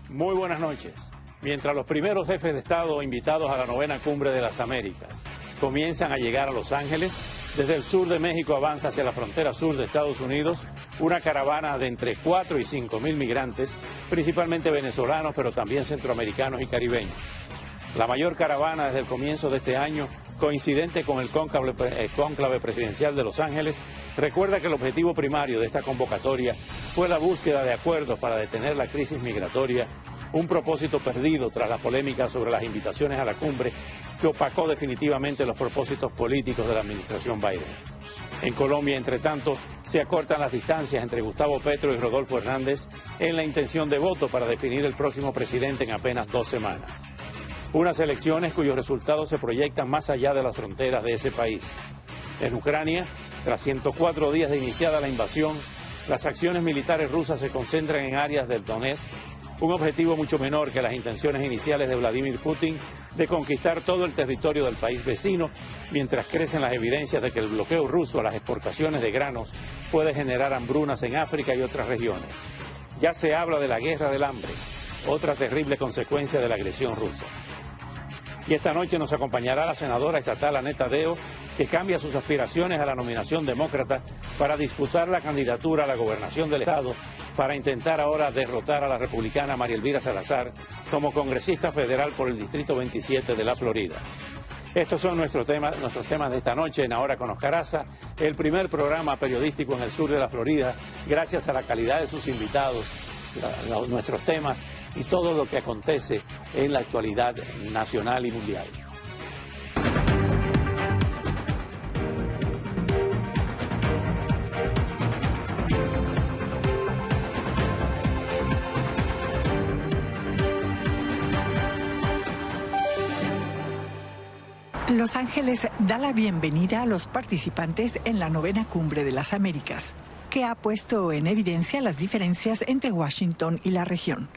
Muy buenas noches. Mientras los primeros jefes de Estado invitados a la 9ª Cumbre de las Américas comienzan a llegar a Los Ángeles, desde el sur de México avanza hacia la frontera sur de Estados Unidos una caravana de entre 4 y 5 mil migrantes, principalmente venezolanos, pero también centroamericanos y caribeños. La mayor caravana desde el comienzo de este año, coincidente con el cónclave presidencial de Los Ángeles, recuerda que el objetivo primario de esta convocatoria fue la búsqueda de acuerdos para detener la crisis migratoria, un propósito perdido tras la polémica sobre las invitaciones a la cumbre que opacó definitivamente los propósitos políticos de la administración Biden. En Colombia, entre tanto, se acortan las distancias entre Gustavo Petro y Rodolfo Hernández en la intención de voto para definir el próximo presidente en apenas 2 semanas. Unas elecciones cuyos resultados se proyectan más allá de las fronteras de ese país. En Ucrania, tras 104 días de iniciada la invasión, las acciones militares rusas se concentran en áreas del Donetsk, un objetivo mucho menor que las intenciones iniciales de Vladimir Putin de conquistar todo el territorio del país vecino, mientras crecen las evidencias de que el bloqueo ruso a las exportaciones de granos puede generar hambrunas en África y otras regiones. Ya se habla de la guerra del hambre, otra terrible consecuencia de la agresión rusa. Y esta noche nos acompañará la senadora estatal Annette Taddeo, que cambia sus aspiraciones a la nominación demócrata para disputar la candidatura a la gobernación del estado, para intentar ahora derrotar a la republicana María Elvira Salazar como congresista federal por el Distrito 27 de la Florida. Estos son nuestros temas de esta noche en Ahora con Oscar Haza, el primer programa periodístico en el sur de la Florida, gracias a la calidad de sus invitados, nuestros temas y todo lo que acontece en la actualidad nacional y mundial. Los Ángeles da la bienvenida a los participantes en la 9ª Cumbre de las Américas, que ha puesto en evidencia las diferencias entre Washington y la región.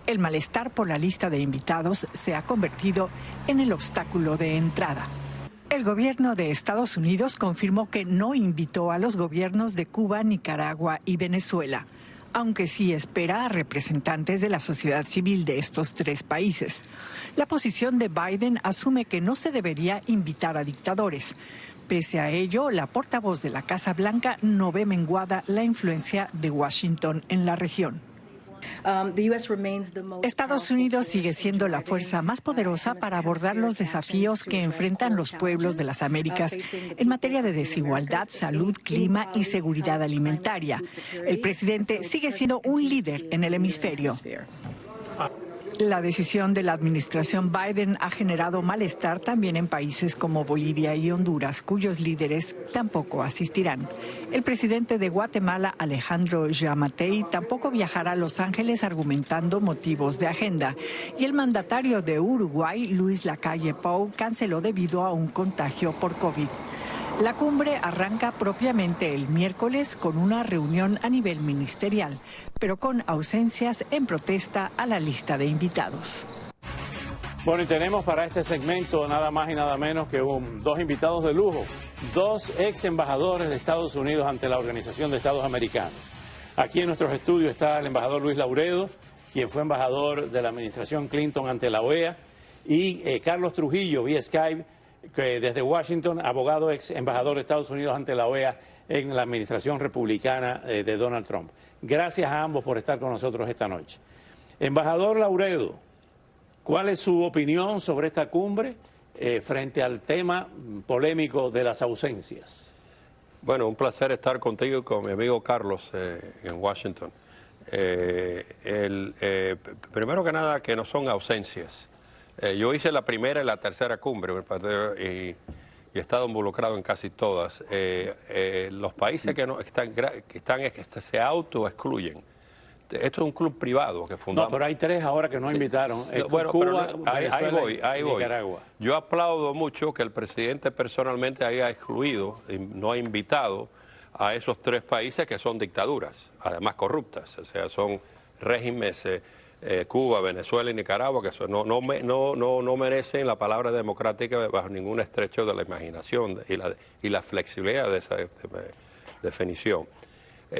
El malestar por la lista de invitados se ha convertido en el obstáculo de entrada. El gobierno de Estados Unidos confirmó que no invitó a los gobiernos de Cuba, Nicaragua y Venezuela, aunque sí espera a representantes de la sociedad civil de estos 3 países. La posición de Biden asume que no se debería invitar a dictadores. Pese a ello, la portavoz de la Casa Blanca no ve menguada la influencia de Washington en la región. Estados Unidos sigue siendo la fuerza más poderosa para abordar los desafíos que enfrentan los pueblos de las Américas en materia de desigualdad, salud, clima y seguridad alimentaria. El presidente sigue siendo un líder en el hemisferio. La decisión de la administración Biden ha generado malestar también en países como Bolivia y Honduras, cuyos líderes tampoco asistirán. El presidente de Guatemala, Alejandro Yamatei, tampoco viajará a Los Ángeles argumentando motivos de agenda. Y el mandatario de Uruguay, Luis Lacalle Pou, canceló debido a un contagio por COVID. La cumbre arranca propiamente el miércoles con una reunión a nivel ministerial, pero con ausencias en protesta a la lista de invitados. Bueno, y tenemos para este segmento nada más y nada menos que 2 invitados de lujo, 2 ex embajadores de Estados Unidos ante la Organización de Estados Americanos. Aquí en nuestros estudios está el embajador Luis Lauredo, quien fue embajador de la administración Clinton ante la OEA, y Carlos Trujillo, vía Skype, que desde Washington, abogado ex embajador de Estados Unidos ante la OEA en la administración republicana de Donald Trump. Gracias a ambos por estar con nosotros esta noche. Embajador Lauredo, ¿cuál es su opinión sobre esta cumbre frente al tema polémico de las ausencias? Bueno, un placer estar contigo y con mi amigo Carlos en Washington. Primero que nada, que no son ausencias. Yo hice la primera y la tercera cumbre y he estado involucrado en casi todas. Los países que se autoexcluyen. Esto es un club privado que fundamos. No, pero hay 3 ahora que no invitaron. Bueno, Cuba, ahí voy. Nicaragua. Yo aplaudo mucho que el presidente personalmente haya excluido, no ha invitado a esos 3 países que son dictaduras, además corruptas. O sea, son regímenes... Cuba, Venezuela y Nicaragua, que no merecen la palabra democrática bajo ningún estrecho de la imaginación y la flexibilidad de esa definición.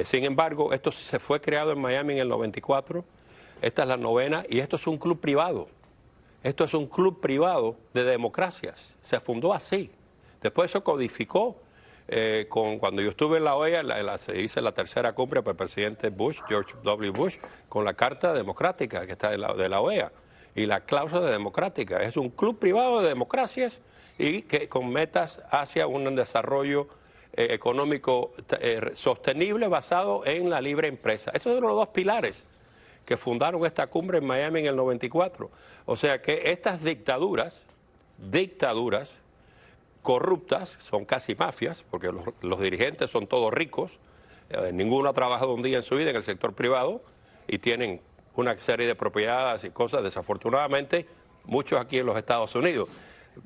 Sin embargo, esto se fue creado en Miami en el 94 esta es la 9ª y esto es un club privado. Esto es un club privado de democracias. Se fundó así. Después se codificó cuando yo estuve en la OEA, se hizo la tercera cumbre por el presidente Bush, George W. Bush, con la Carta Democrática que está de la OEA y la cláusula democrática. Es un club privado de democracias y que con metas hacia un desarrollo económico sostenible basado en la libre empresa. Esos son los dos pilares que fundaron esta cumbre en Miami en el 94. O sea que estas dictaduras corruptas, son casi mafias, porque los dirigentes son todos ricos, ninguno ha trabajado un día en su vida en el sector privado y tienen una serie de propiedades y cosas, desafortunadamente, muchos aquí en los Estados Unidos.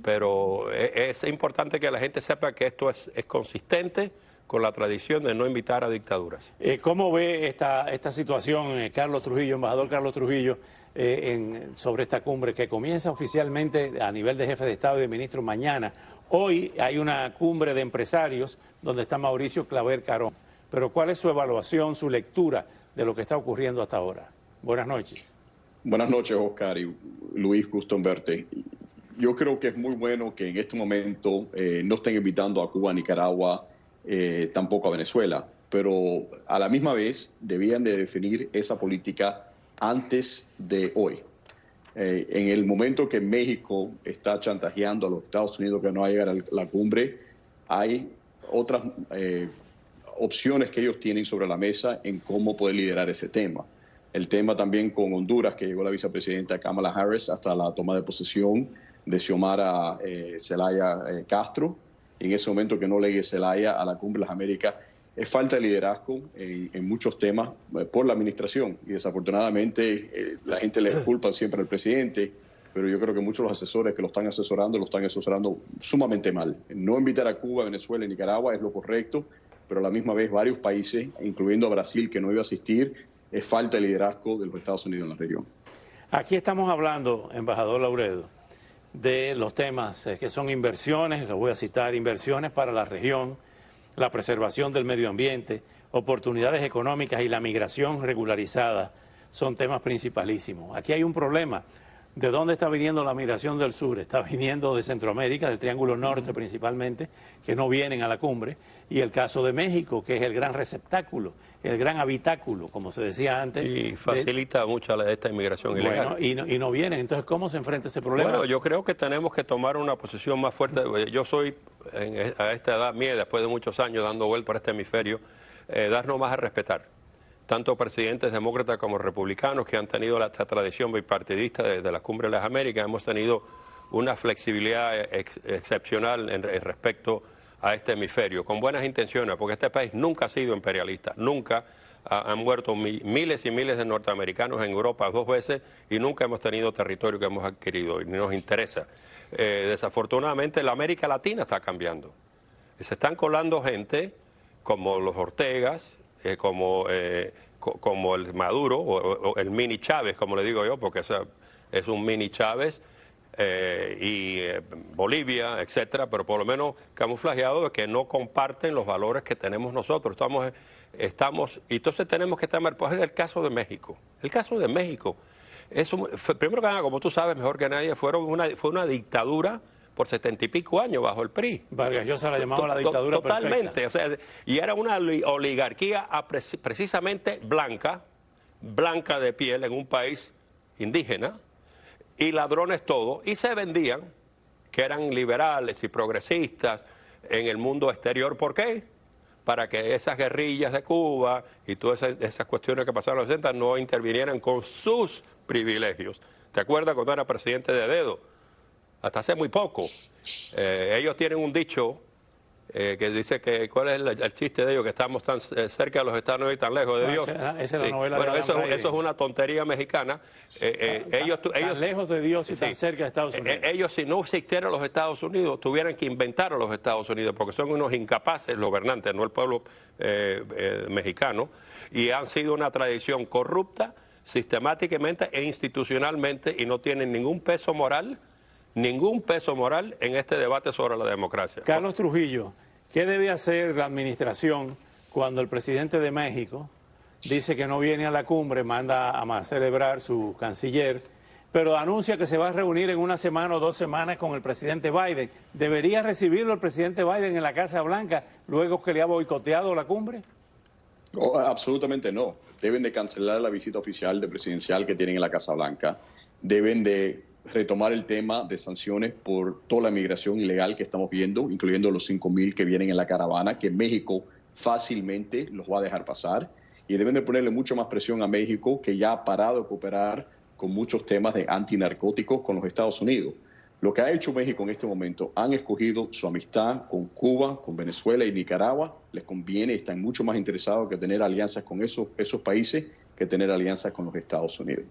Pero es importante que la gente sepa que esto es consistente con la tradición de no invitar a dictaduras. ¿Cómo ve esta situación, Carlos Trujillo, embajador Carlos Trujillo, sobre esta cumbre que comienza oficialmente a nivel de jefe de Estado y de ministros mañana? Hoy hay una cumbre de empresarios donde está Mauricio Claver Carón. Pero ¿cuál es su evaluación, su lectura de lo que está ocurriendo hasta ahora? Buenas noches. Buenas noches, Oscar y Luis, gusto en verte. Yo creo que es muy bueno que en este momento no estén invitando a Cuba, a Nicaragua, tampoco a Venezuela, pero a la misma vez debían de definir esa política antes de hoy. En el momento que México está chantajeando a los Estados Unidos que no va a llegar a la cumbre, hay otras opciones que ellos tienen sobre la mesa en cómo poder liderar ese tema. El tema también con Honduras, que llegó la vicepresidenta Kamala Harris hasta la toma de posesión de Xiomara Zelaya Castro. En ese momento que no llegue Zelaya a la Cumbre de las Américas, es falta de liderazgo en muchos temas por la administración. Y desafortunadamente la gente le culpa siempre al presidente, pero yo creo que muchos de los asesores que lo están asesorando sumamente mal. No invitar a Cuba, Venezuela y Nicaragua es lo correcto, pero a la misma vez varios países, incluyendo a Brasil, que no iba a asistir, es falta de liderazgo de los Estados Unidos en la región. Aquí estamos hablando, embajador Lauredo, de los temas que son inversiones, los voy a citar, inversiones para la región, la preservación del medio ambiente, oportunidades económicas y la migración regularizada son temas principalísimos. Aquí hay un problema. ¿De dónde está viniendo la migración del sur? Está viniendo de Centroamérica, del Triángulo Norte principalmente, que no vienen a la cumbre, y el caso de México, que es el gran receptáculo, el gran habitáculo, como se decía antes. Y facilita mucho esta inmigración ilegal. Bueno, y no vienen. Entonces, ¿cómo se enfrenta ese problema? Bueno, yo creo que tenemos que tomar una posición más fuerte. Yo soy, a esta edad mía, después de muchos años dando vuelta por este hemisferio, darnos más a respetar. Tanto presidentes demócratas como republicanos que han tenido esta tradición bipartidista de la Cumbre de las Américas, hemos tenido una flexibilidad excepcional en respecto a este hemisferio, con buenas intenciones, porque este país nunca ha sido imperialista, nunca han muerto miles y miles de norteamericanos en Europa 2 veces y nunca hemos tenido territorio que hemos adquirido y nos interesa. Desafortunadamente la América Latina está cambiando. Se están colando gente como los Ortegas, como el Maduro o el mini Chávez, como le digo yo, porque es un mini Chávez, y Bolivia, etcétera, pero por lo menos camuflajeado de que no comparten los valores que tenemos nosotros. Estamos y entonces tenemos que estar. Pues el caso de México. El caso de México primero que nada, como tú sabes mejor que nadie, fue una dictadura por 70 y pico años bajo el PRI. Vargas Llosa la llamaba la dictadura totalmente, perfecta. O sea, y era una oligarquía precisamente blanca de piel en un país indígena, y ladrones todos, y se vendían que eran liberales y progresistas en el mundo exterior. ¿Por qué? Para que esas guerrillas de Cuba y todas esas cuestiones que pasaron en los 60 no intervinieran con sus privilegios. ¿Te acuerdas cuando era presidente de dedo? Hasta hace muy poco. Ellos tienen un dicho que dice que, ¿cuál es el chiste de ellos? Que estamos tan cerca de los Estados Unidos y tan lejos de Dios. Esa es la novela bueno, de eso es una tontería mexicana. Ellos tan lejos de Dios y tan cerca de Estados Unidos. Ellos, si no existieran los Estados Unidos, tuvieran que inventar a los Estados Unidos, porque son unos incapaces los gobernantes, no el pueblo mexicano, y han sido una tradición corrupta sistemáticamente e institucionalmente, y no tienen ningún peso moral en este debate sobre la democracia. Carlos Trujillo, ¿qué debe hacer la administración cuando el presidente de México dice que no viene a la cumbre, manda a celebrar su canciller, pero anuncia que se va a reunir en una semana o 2 semanas con el presidente Biden. ¿Debería recibirlo el presidente Biden en la Casa Blanca luego que le ha boicoteado la cumbre? Oh, absolutamente no. Deben de cancelar la visita oficial de presidencial que tienen en la Casa Blanca. Deben de retomar el tema de sanciones por toda la migración ilegal que estamos viendo, incluyendo los 5,000 que vienen en la caravana, que México fácilmente los va a dejar pasar. Y deben de ponerle mucho más presión a México, que ya ha parado de cooperar con muchos temas de antinarcóticos con los Estados Unidos. Lo que ha hecho México en este momento, han escogido su amistad con Cuba, con Venezuela y Nicaragua. Les conviene, están mucho más interesados que tener alianzas con esos países que tener alianzas con los Estados Unidos.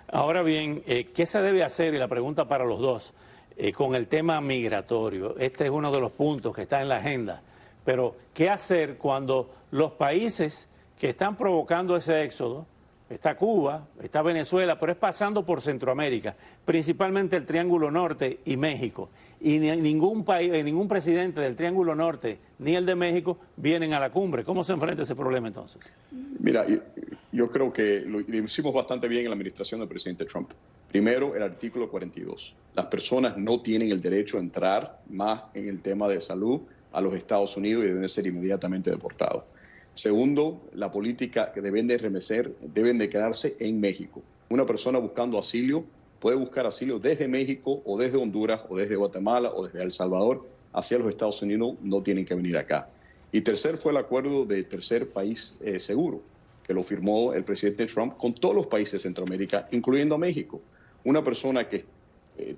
Ahora bien, ¿qué se debe hacer? Y la pregunta para los dos, con el tema migratorio. Este es uno de los puntos que está en la agenda. Pero, ¿qué hacer cuando los países que están provocando ese éxodo, está Cuba, está Venezuela, pero es pasando por Centroamérica, principalmente el Triángulo Norte y México, y ningún país, ningún presidente del Triángulo Norte ni el de México vienen a la cumbre? ¿Cómo se enfrenta ese problema entonces? Mira, yo creo que lo hicimos bastante bien en la administración del presidente Trump. Primero, el artículo 42. Las personas no tienen el derecho a entrar más en el tema de salud a los Estados Unidos y deben ser inmediatamente deportados. Segundo, la política que deben de remecer, deben de quedarse en México. Una persona buscando asilo puede buscar asilo desde México o desde Honduras o desde Guatemala o desde El Salvador hacia los Estados Unidos, no tienen que venir acá. Y tercer fue el acuerdo de tercer país seguro, que lo firmó el presidente Trump con todos los países de Centroamérica, incluyendo a México. Una persona que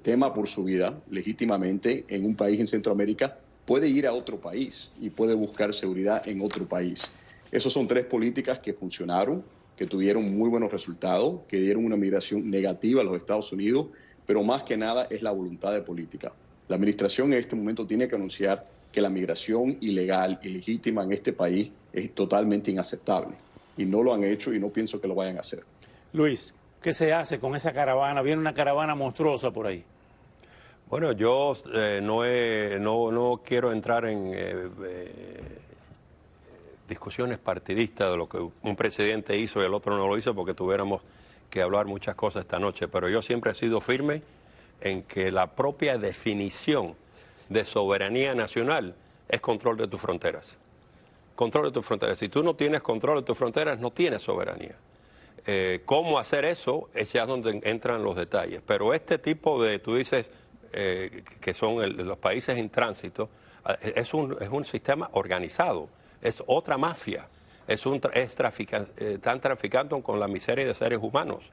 tema por su vida legítimamente en un país en Centroamérica puede ir a otro país y puede buscar seguridad en otro país. Esas son 3 políticas que funcionaron, que tuvieron muy buenos resultados, que dieron una migración negativa a los Estados Unidos, pero más que nada es la voluntad de política. La administración en este momento tiene que anunciar que la migración ilegal, ilegítima en este país es totalmente inaceptable. Y no lo han hecho y no pienso que lo vayan a hacer. Luis, ¿qué se hace con esa caravana? Viene una caravana monstruosa por ahí. Bueno, yo no quiero entrar en discusiones partidistas de lo que un presidente hizo y el otro no lo hizo, porque tuviéramos que hablar muchas cosas esta noche, pero yo siempre he sido firme en que la propia definición de soberanía nacional es control de tus fronteras. Control de tus fronteras. Si tú no tienes control de tus fronteras, no tienes soberanía. ¿Cómo hacer eso? Es ya donde entran los detalles. Pero este tipo de, tú dices, que son los países en tránsito, es un sistema organizado. Es otra mafia, están traficando con la miseria de seres humanos.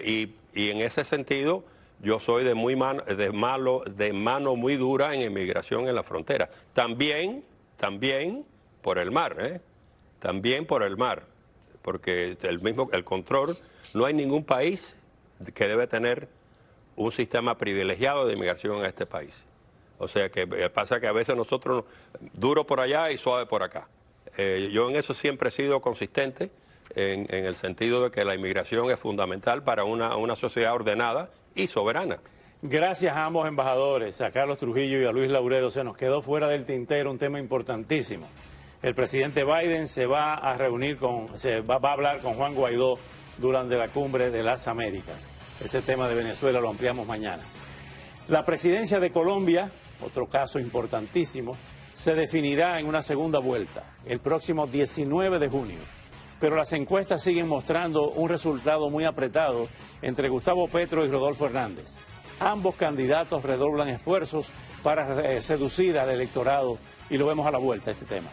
Y en ese sentido, yo soy de mano muy dura en inmigración en la frontera. También por el mar, también por el mar, porque el control, no hay ningún país que debe tener un sistema privilegiado de inmigración en este país. O sea, que pasa que a veces nosotros, duro por allá y suave por acá. Yo en eso siempre he sido consistente, en el sentido de que la inmigración es fundamental para una sociedad ordenada y soberana. Gracias a ambos embajadores, a Carlos Trujillo y a Luis Lauredo. Se nos quedó fuera del tintero un tema importantísimo. El presidente Biden se va a reunir va a hablar con Juan Guaidó durante la cumbre de las Américas. Ese tema de Venezuela lo ampliamos mañana. La presidencia de Colombia, otro caso importantísimo, se definirá en una segunda vuelta el próximo 19 de junio. Pero las encuestas siguen mostrando un resultado muy apretado entre Gustavo Petro y Rodolfo Hernández. Ambos candidatos redoblan esfuerzos para seducir al electorado y lo vemos a la vuelta este tema.